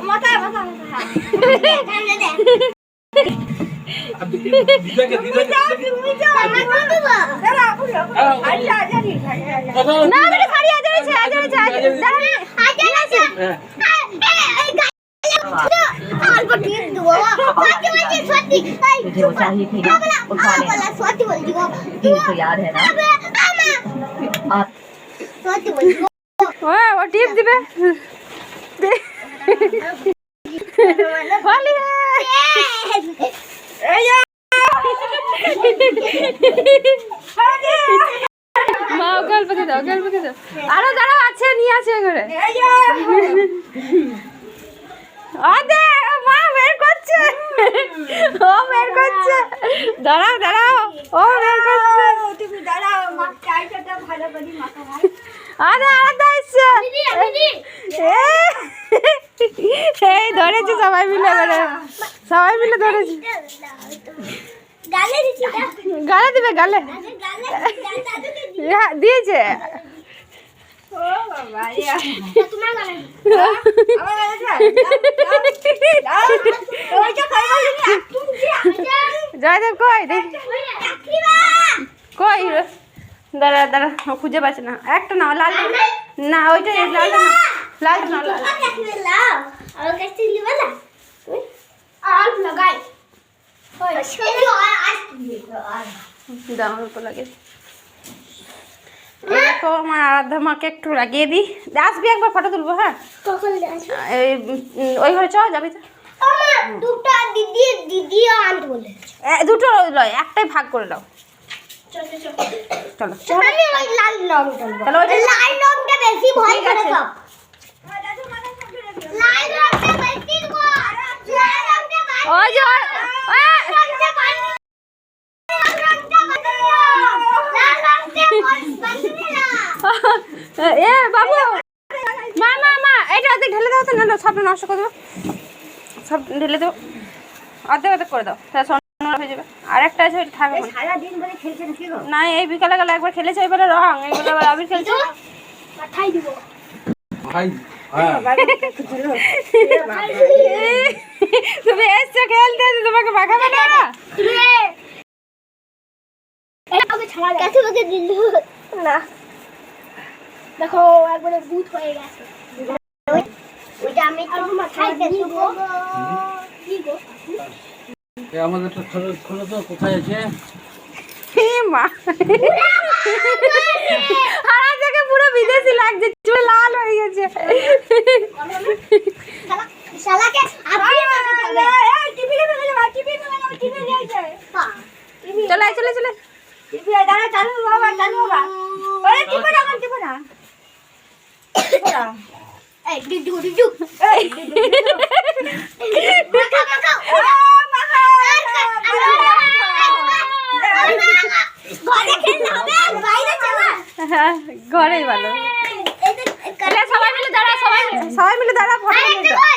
মাথায় चाहिए थी ना तो याद है ना वो टिप दिबे মা গল্প কে দাও আরো দাঁড়াও আছে নিয়ে আছে ঘরে মা বের করছে ও বের করছে দাঁড়াও ও বের করছে তুমি দাঁড়াও মা চাইটা ভালো করে মাখা ভাই আলাদা এসছে এই ধরেছে সবাই মিলে ধরেছে গালে দিবে গালে দিয়েছে জয়দেব কই কই দাঁড়া খুঁজে পাচ্ছে না একটা না লাল না ওইটা লাল লাগে তো আমার আরাধ্যা মাকে একটু লাগিয়ে দিই আসবি একবার ফটো তুলবো হ্যাঁ ওই ঘরে চল যাবি দুটো লয় একটাই ভাগ করে দাও চলো এ বাবু মা এটা অর্ধেক ঢেলে দাও তো না সব নষ্ট করে দেবো সব ঢেলে দেবো অর্ধেক করে দাও হয়ে যাবে আর একটা আছে ওইটা থাকবে না এই বিকালে গেলে একবার খেলেছে এবারে রং এইগুলো আবার আবির খেলছে তুমি এসছো খেলতে তোমাকে মাখাবে না না দেখো একবারে ভূত হয়ে গেছে ওইটা আমি মাথায় দেবো কি গো আমাদের তো খোলো তো কোথায় আছে মা হারা থেকে পুরো বিদেশি লাগছে চুল লাল হয়ে গেছে শালাকে আপনি এই টিভি নিয়ে যাও টিভি নিয়ে যাও চলে টিভি দাঁড়া চালু বাবা ওরে টিভি না এই ডিডু এই মাখা ঘরে খেলতে হবে বাইরে চলো ঘরেই ভালো সবাই মিলে দাঁড়া ফটো